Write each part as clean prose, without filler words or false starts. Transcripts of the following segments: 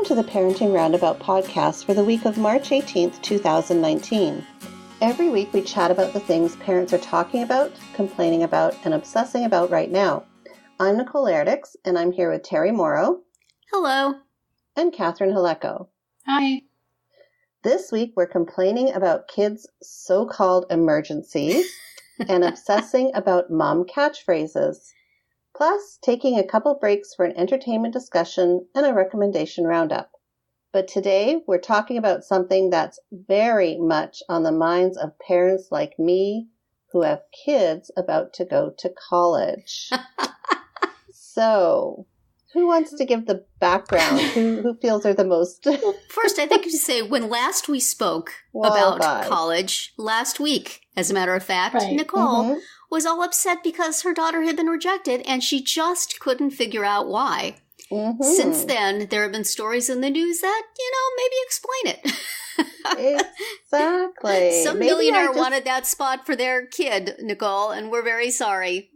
to the Parenting Roundabout podcast for the week of March 18th, 2019. Every week we chat about the things parents are talking about, complaining about, and obsessing about right now. I'm Nicole Erdix, and I'm here with Terry Morrow. Hello. And Catherine Haleko. Hi. This week we're complaining about kids' so-called emergencies and obsessing about mom catchphrases. Plus, taking a couple breaks for an entertainment discussion and a recommendation roundup. But today, we're talking about something that's very much on the minds of parents like me who have kids about to go to college. So, who wants to give the background? Who feels they're the most... Well, first, I think you should say, when last we spoke about college, last week, as a matter of fact, right. Nicole was all upset because her daughter had been rejected, and she just couldn't figure out why. Since then, there have been stories in the news that, maybe explain it. Exactly. Some millionaire wanted that spot for their kid, Nicole, and we're very sorry.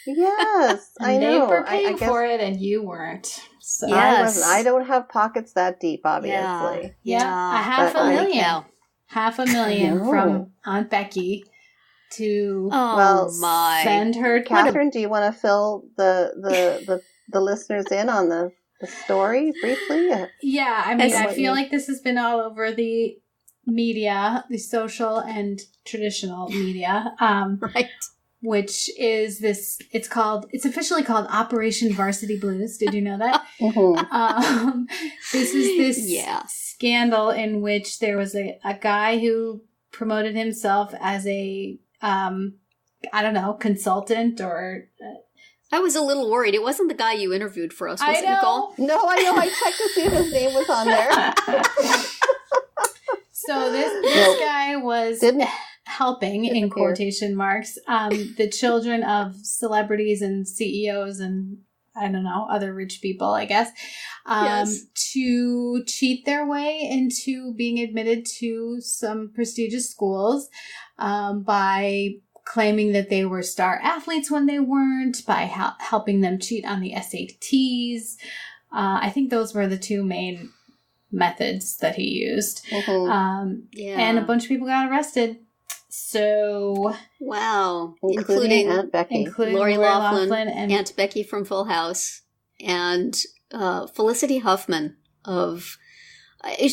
Yes, I know. They were paying for it, and you weren't. So. Yes. I don't have pockets that deep, obviously. Yeah. $500,000 from Aunt Becky to send her. Catherine, do you want to fill the listeners in on the story briefly? Yeah, I feel like this has been all over the media, the social and traditional media. Right. Which is this, it's officially called Operation Varsity Blues. Did you know that? This is this scandal in which there was a guy who promoted himself as a, consultant or... I was a little worried. It wasn't the guy you interviewed for us, was it, No, Nicole? I know. I checked to see if his name was on there. So this guy was... helping, in quotation marks, the children of celebrities and CEOs and, other rich people, I guess, to cheat their way into being admitted to some prestigious schools by claiming that they were star athletes when they weren't, by helping them cheat on the SATs. I think those were the two main methods that he used. And a bunch of people got arrested. So, wow, including Aunt Becky, Lori Loughlin, and Aunt Becky from Full House, and Felicity Huffman of.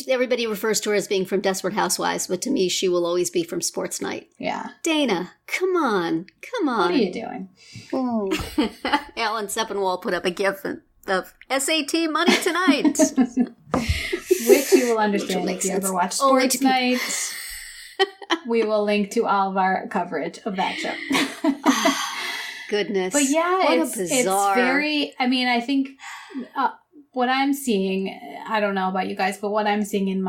Everybody refers to her as being from Desperate Housewives, but to me, she will always be from Sports Night. Yeah, Dana, come on. What are you doing? Alan Sepinwall put up a gif of SAT money tonight, which you will understand if you ever watch Sports Night. We will link to all of our coverage of that show. Goodness. But yeah, it's very, I think what I'm seeing, I don't know about you guys, but what I'm seeing in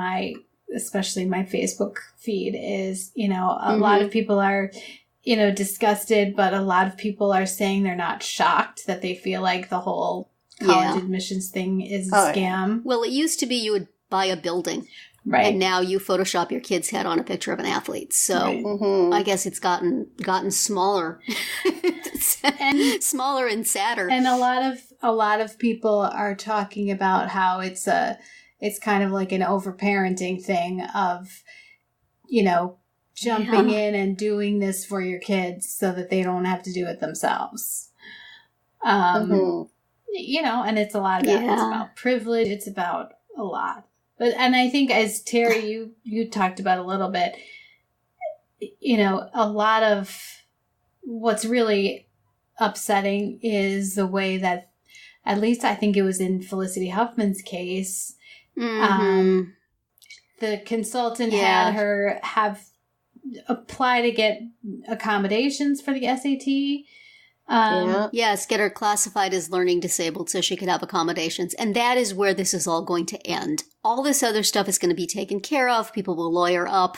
especially my Facebook feed is, a lot of people are, disgusted, but a lot of people are saying they're not shocked, that they feel like the whole college admissions thing is a scam. Well, it used to be you would buy a building. Right. And now you Photoshop your kid's head on a picture of an athlete. So I guess it's gotten smaller. And smaller and sadder. And a lot of people are talking about how it's kind of like an overparenting thing of, jumping in and doing this for your kids so that they don't have to do it themselves. And it's a lot of that. It's about privilege. It's about a lot. And I think, as Terry, you talked about a little bit, a lot of what's really upsetting is the way that, at least I think it was in Felicity Huffman's case, the consultant had her apply to get accommodations for the SAT. Yes, get her classified as learning disabled so she could have accommodations. And that is where this is all going to end. All this other stuff is going to be taken care of. People will lawyer up.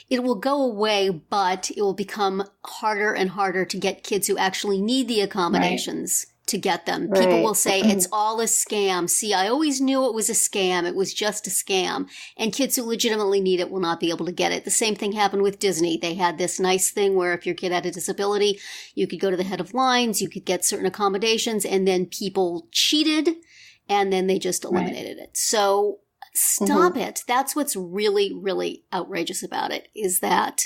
It will go away, but it will become harder and harder to get kids who actually need the accommodations to get them. Right. People will say, it's all a scam. See, I always knew it was a scam. It was just a scam. And kids who legitimately need it will not be able to get it. The same thing happened with Disney. They had this nice thing where if your kid had a disability, you could go to the head of lines, you could get certain accommodations, and then people cheated and then they just eliminated it. So stop it. That's what's really, really outrageous about it, is that,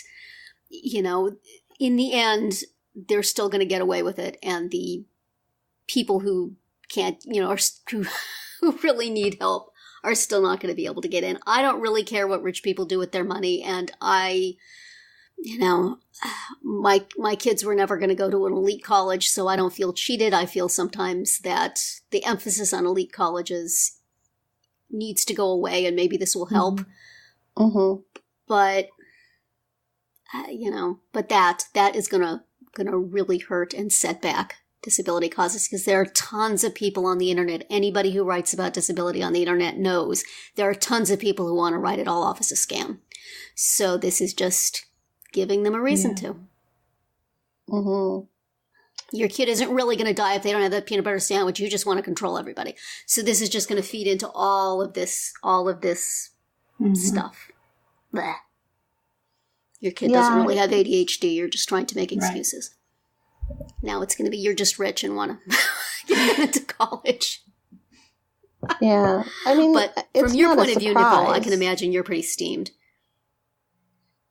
you know, in the end, they're still going to get away with it. And the people who can't, you know, who really need help are still not going to be able to get in. I don't really care what rich people do with their money. And you know, my kids were never going to go to an elite college, so I don't feel cheated. I feel sometimes that the emphasis on elite colleges needs to go away, and maybe this will help. But you know, but that is gonna really hurt and set back disability causes, because there are tons of people on the internet. Anybody who writes about disability on the internet knows there are tons of people who want to write it all off as a scam. So this is just giving them a reason to. Your kid isn't really going to die if they don't have that peanut butter sandwich. You just want to control everybody. So this is just going to feed into all of this stuff. Blech. Your kid doesn't really have ADHD. You're just trying to make excuses. Right. Now it's going to be, you're just rich and want to get into college. Yeah. I mean, but from your point of view, Nicole, I can imagine you're pretty steamed.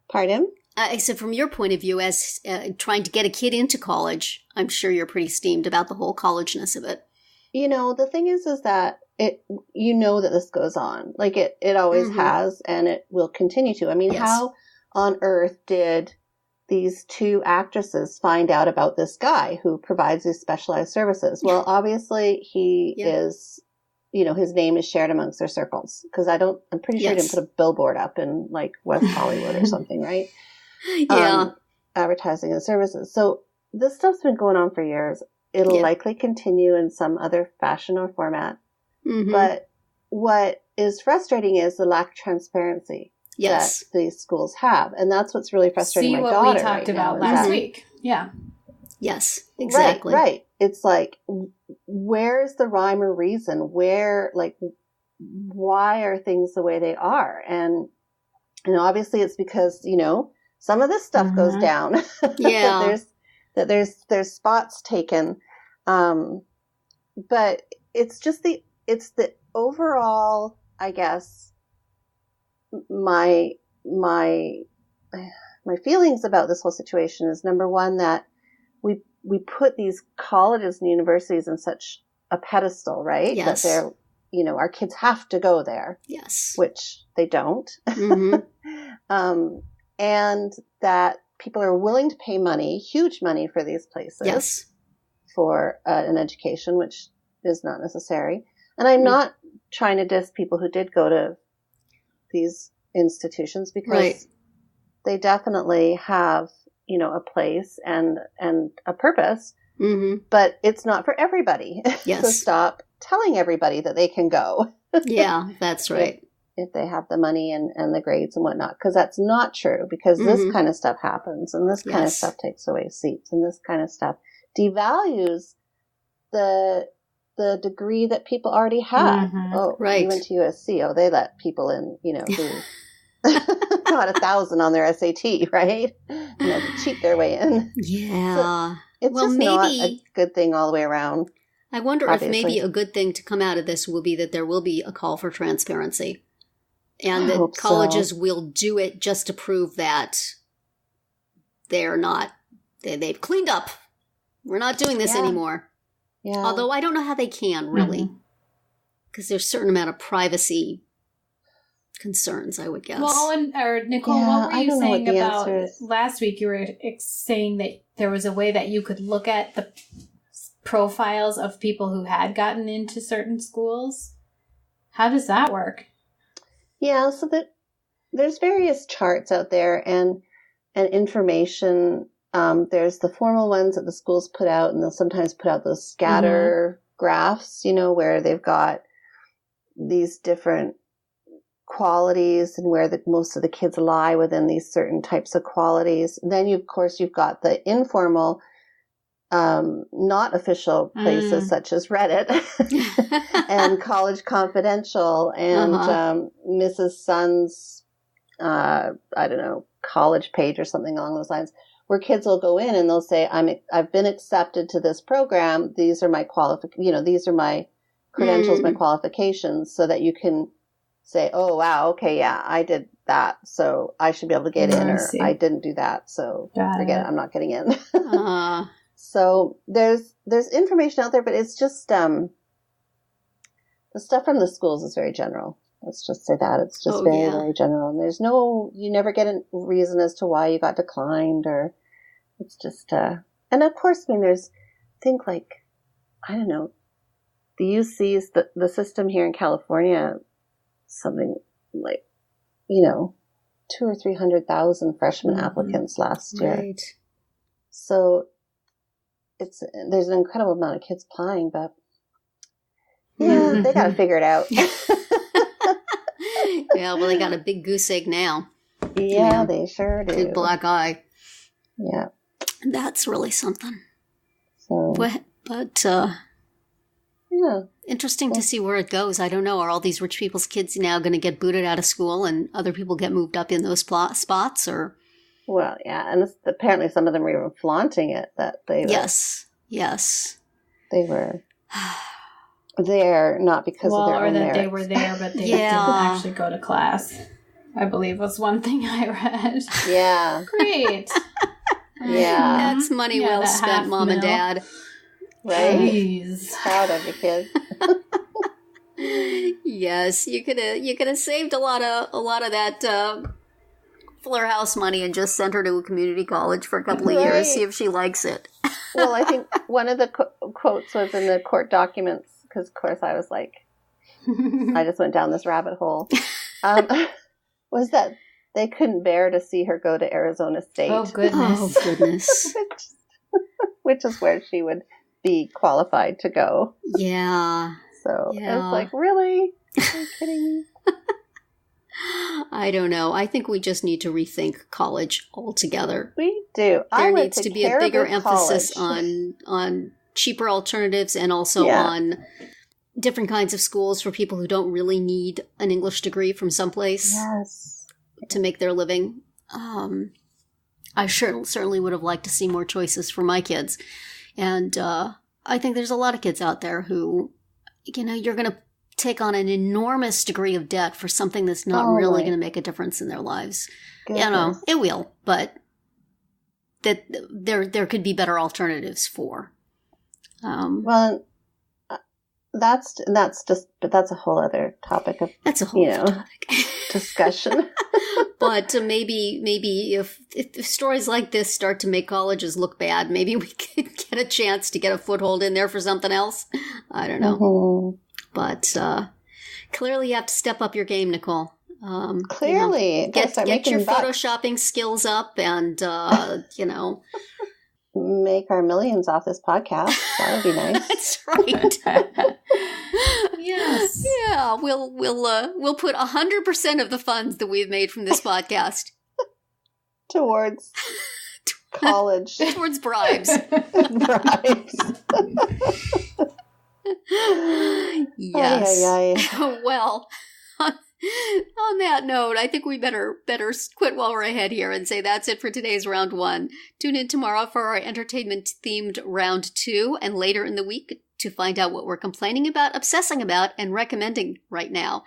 Pardon? I said, from your point of view, as trying to get a kid into college, I'm sure you're pretty steamed about the whole collegeness of it. You know, the thing is that you know that this goes on. Like it always has, and it will continue to. I mean, how on earth did these two actresses find out about this guy who provides these specialized services? Well, obviously he is, you know, his name is shared amongst their circles, because I'm pretty sure he didn't put a billboard up in like West Hollywood or something, right? Advertising the services. So this stuff's been going on for years. It'll likely continue in some other fashion or format. But what is frustrating is the lack of transparency that these schools have. And that's what's really frustrating my daughter. See what we talked about last week. Yeah. Yes, exactly. Right. It's like, where's the rhyme or reason? Why are things the way they are? And obviously it's because, you know, some of this stuff goes down. Yeah. there's spots taken. But it's just the overall, I guess, my feelings about this whole situation is, number one, that we put these colleges and universities in such a pedestal, right? Yes. That they're, you know, our kids have to go there. Yes. Which they don't. And that people are willing to pay money, huge money, for these places for an education, which is not necessary. And I'm not trying to diss people who did go to these institutions, because they definitely have, you know, a place and a purpose, but it's not for everybody. So stop telling everybody that they can go. Yeah, that's right. If they have the money and the grades and whatnot, because that's not true, because this kind of stuff happens, and this kind of stuff takes away seats, and this kind of stuff devalues the degree that people already have. You went to USC. Oh, they let people in, you know, who got 1,000 on their SAT, right? You know, to cheat their way in. Yeah. So it's just not a good thing all the way around. I wonder if maybe a good thing to come out of this will be that there will be a call for transparency, and that colleges will do it just to prove that they've cleaned up. We're not doing this anymore. Yeah. Although I don't know how they can, really, because there's a certain amount of privacy concerns, I would guess. Well, Nicole, what were you saying about last week? You were saying that there was a way that you could look at the profiles of people who had gotten into certain schools. How does that work? Yeah, so that there's various charts out there and information. There's the formal ones that the schools put out, and they'll sometimes put out those scatter graphs, you know, where they've got these different qualities and where most of the kids lie within these certain types of qualities. And then you've got the informal, not official places such as Reddit and College Confidential and Mrs. Sun's, I don't know, college page or something along those lines, where kids will go in and they'll say, I've been accepted to this program. These are my these are my credentials, my qualifications, so that you can say, oh, wow, okay, yeah, I did that, so I should be able to get in, or I didn't do that, so forget it, I'm not getting in. So there's information out there, but it's just the stuff from the schools is very general. Let's just say that. It's just very general. And there's you never get a reason as to why you got declined, or it's just, and of course, I mean, there's, think like, I don't know, the UCs, the system here in California, something like, 200,000 or 300,000 freshman applicants last year. Right. So there's an incredible amount of kids applying, but yeah, they got to figure it out. Yeah, well, they got a big goose egg now. Yeah, they sure do. Big black eye. Yeah. That's really something. So, but yeah. Interesting to see where it goes. I don't know. Are all these rich people's kids now going to get booted out of school and other people get moved up in those spots? Or? Well, yeah. And apparently some of them were even flaunting it, that they were. Yes. They were there, not because of their own merits. They were there, but they didn't actually go to class, I believe was one thing I read. Yeah. Great. Yeah. That's money well spent, Mom and Dad. Right? Jeez. Proud of your kids. Yes, you could have saved a lot of that Fuller House money and just sent her to a community college for a couple of years, see if she likes it. Well, I think one of the quotes was in the court documents, because of course I was like, I just went down this rabbit hole, was that they couldn't bear to see her go to Arizona State. Oh, goodness. Which is where she would be qualified to go. Yeah. So I was like, really? Are you kidding me? I don't know. I think we just need to rethink college altogether. We do. There needs to be a bigger emphasis on cheaper alternatives and also on different kinds of schools for people who don't really need an English degree from someplace to make their living. I certainly would have liked to see more choices for my kids. And I think there's a lot of kids out there who, you're going to take on an enormous degree of debt for something that's not really going to make a difference in their lives. Goodness. It will, but that there could be better alternatives for. Well, that's a whole other topic of discussion. But maybe if stories like this start to make colleges look bad, maybe we could get a chance to get a foothold in there for something else. I don't know. Mm-hmm. But clearly you have to step up your game, Nicole. Clearly. Get your photoshopping skills up and, make our millions off this podcast. That would be nice. That's right. Yes. Yeah, we'll put 100% of the funds that we've made from this podcast towards college. Towards bribes. Yes. Aye. Well, on that note, I think we better quit while we're ahead here and say that's it for today's round 1. Tune in tomorrow for our entertainment-themed round 2 and later in the week to find out what we're complaining about, obsessing about, and recommending right now.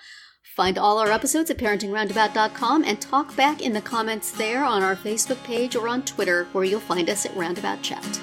Find all our episodes at parentingroundabout.com and talk back in the comments there on our Facebook page or on Twitter, where you'll find us at Roundabout Chat.